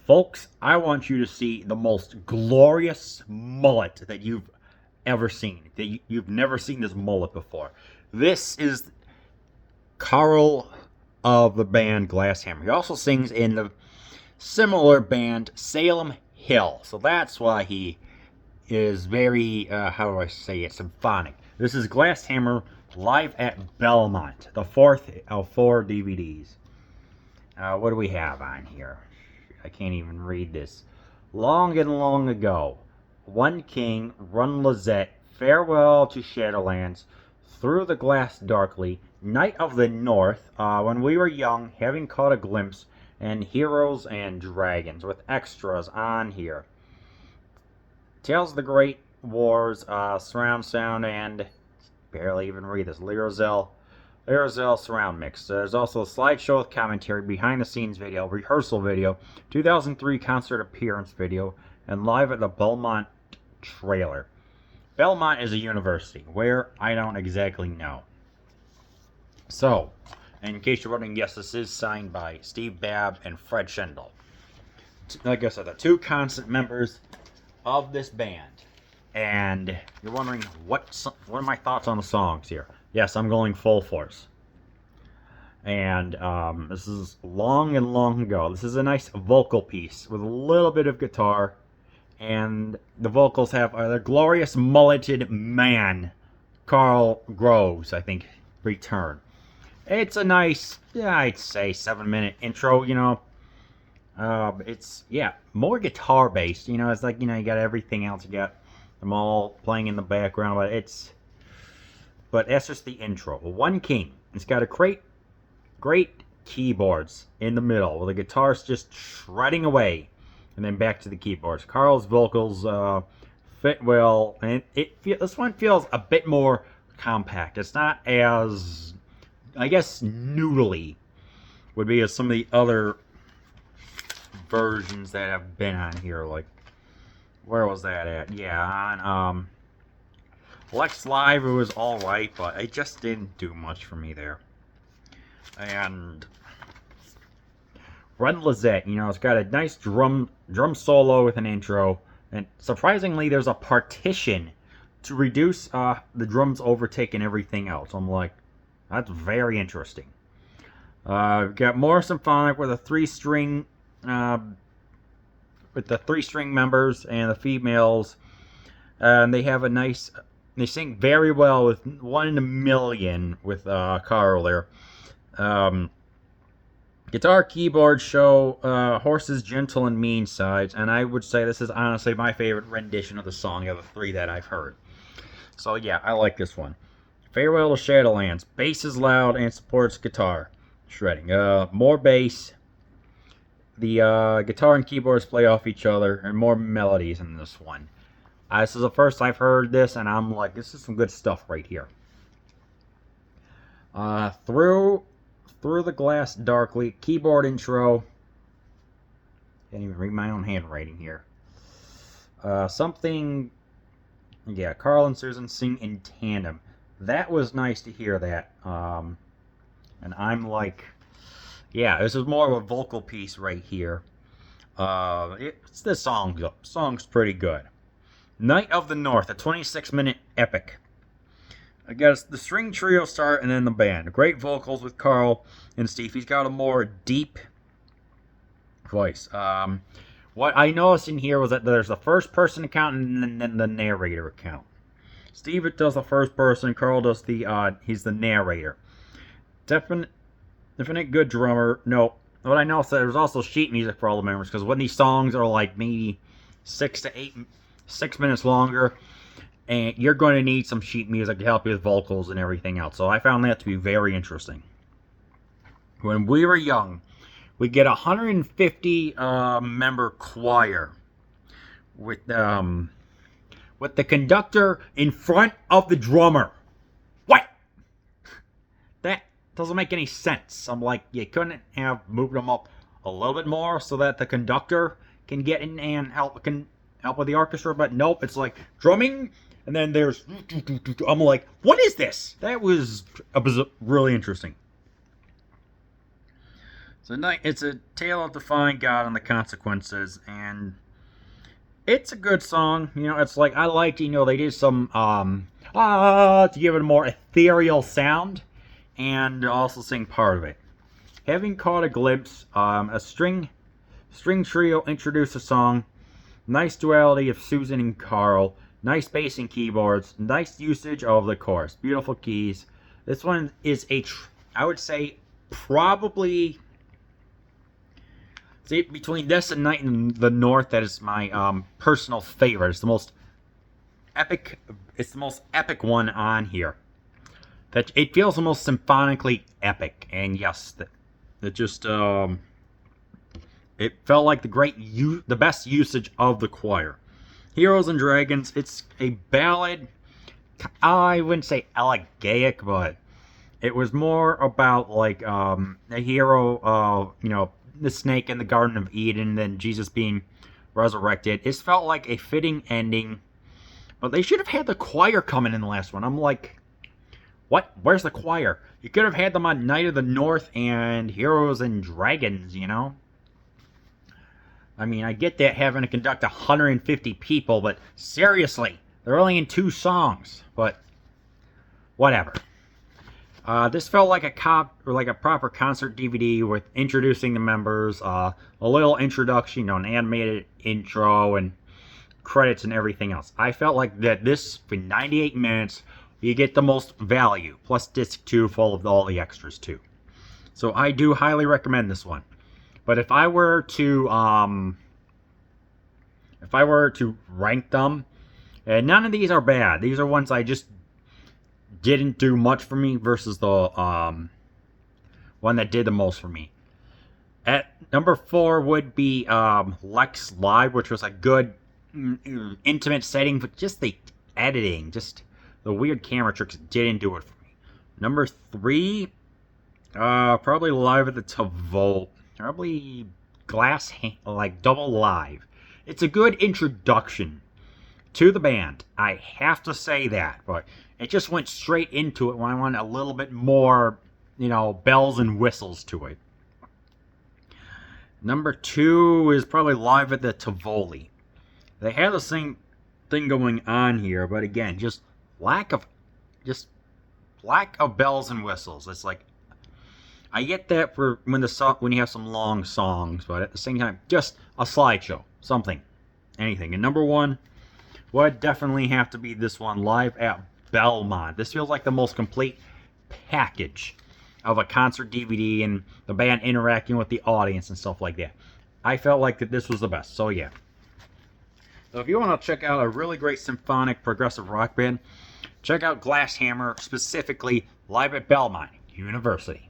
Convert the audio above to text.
Folks, I want you to see the most glorious mullet that you've ever seen. You've never seen this mullet before. This is Carl of the band Galss Hammer. He also sings in the similar band Salem Hill. So that's why he is very, how do I say it, symphonic. This is Galss Hammer live at Belmont, the fourth of 4 DVDs. What do we have on here? I can't even read this. Long and long ago, one king, run Lizette, farewell to Shadowlands, through the glass darkly, night of the north, when we were young, having caught a glimpse, and heroes and dragons, with extras on here. Tales of the Great Wars, surround sound, and barely even read this, Lirazel surround mix. There's also a slideshow with commentary, behind the scenes video, rehearsal video, 2003 concert appearance video, and live at the Belmont trailer. Belmont is a university. Where? I don't exactly know. So, in case you're wondering, yes, this is signed by Steve Babb and Fred Schendel. Like I said, the 2 constant members of this band. And you're wondering, what are my thoughts on the songs here? Yes, I'm going full force. And this is long and long ago. This is a nice vocal piece with a little bit of guitar. And the vocals have the glorious mulleted man, Carl Groves, I think, return. It's a nice, I'd say 7-minute intro, you know. It's, more guitar based, you know. It's like, you know, you got everything else. You got them all playing in the background, but that's just the intro. One king. It's got a great keyboards in the middle, with the guitars just shredding away, and then back to the keyboards. Carl's vocals fit well, and this one feels a bit more compact. It's not as, I guess, noodly would be as some of the other versions that have been on here. Like, where was that at? Yeah, on Lex Live, it was alright, but it just didn't do much for me there. And Run Lizette, you know, it's got a nice drum solo with an intro, and surprisingly, there's a partition to reduce the drums overtaking everything else. I'm like, that's very interesting. We've got more symphonic with a 3-string, with the 3-string members and the females, and they have a nice. They sing very well with 1 in a million with Carl there. Guitar, keyboard show Horse's gentle and mean sides, and I would say this is honestly my favorite rendition of the song of the 3 that I've heard. So yeah, I like this one. Farewell to Shadowlands. Bass is loud and supports guitar shredding. More bass. The guitar and keyboards play off each other, and more melodies in this one. This is the first I've heard this, and I'm like, this is some good stuff right here. Through the glass darkly, keyboard intro. Can't even read my own handwriting here. Something, yeah, Carl and Susan sing in tandem. That was nice to hear that. And I'm like, yeah, this is more of a vocal piece right here. The song's pretty good. Night of the North, a 26-minute epic. I guess the string trio start and then the band. Great vocals with Carl and Steve. He's got a more deep voice. What I noticed in here was that there's the first person account and then the narrator account. Steve does the first person. Carl does he's the narrator. Definite good drummer. No, what I noticed, there's also sheet music for all the members, because when these songs are like maybe 6 minutes longer, and you're going to need some sheet music to help you with vocals and everything else. So I found that to be very interesting. When we were young, we get a 150 member choir with the conductor in front of the drummer. What? That doesn't make any sense. I'm like, you couldn't have moved them up a little bit more so that the conductor can get in and help with the orchestra, but nope, it's like drumming, and then there's, I'm like, what is this? That was really interesting. It's a tale of defying God and the consequences, and it's a good song. You know, it's like I liked. You know, they did some to give it a more ethereal sound, and also sing part of it. Having caught a glimpse, a string trio introduced the song. Nice duality of Susan and Carl. Nice bass and keyboards. Nice usage of the chorus. Beautiful keys. This one is I would say probably. See, between this and Night in the North, that is my personal favorite. It's the most epic. It's the most epic one on here. That it feels the most symphonically epic, and yes, it just it felt like the best usage of the choir. Heroes and Dragons. It's a ballad. I wouldn't say elegiac, but it was more about like a hero, you know, the snake in the Garden of Eden, then Jesus being resurrected. It felt like a fitting ending, but they should have had the choir coming in the last one. I'm like, what? Where's the choir? You could have had them on Night of the North and Heroes and Dragons, you know? I mean, I get that having to conduct 150 people, but seriously, they're only in 2 songs. But whatever. This felt like a proper concert DVD with introducing the members, a little introduction, you know, an animated intro and credits and everything else. I felt like that this, for 98 minutes, you get the most value, plus disc 2 full of all the extras too. So I do highly recommend this one. But if I were to rank them, and none of these are bad. These are ones I just didn't do much for me versus the one that did the most for me. At number 4 would be Lex Live, which was a good intimate setting, but just the editing, just the weird camera tricks didn't do it for me. Number 3, probably Live at the Tavolt. Probably like Double Live. It's a good introduction to the band. I have to say that, but it just went straight into it when I wanted a little bit more, you know, bells and whistles to it. Number 2 is probably Live at the Tivoli. They have the same thing going on here, but again, just lack of bells and whistles. It's like, I get that for when you have some long songs, but at the same time, just a slideshow, something, anything. And number 1 would definitely have to be this one, Live at Belmont. This feels like the most complete package of a concert DVD and the band interacting with the audience and stuff like that. I felt like that this was the best, so yeah. So if you want to check out a really great symphonic progressive rock band, check out Galss Hammer, specifically Live at Belmont University.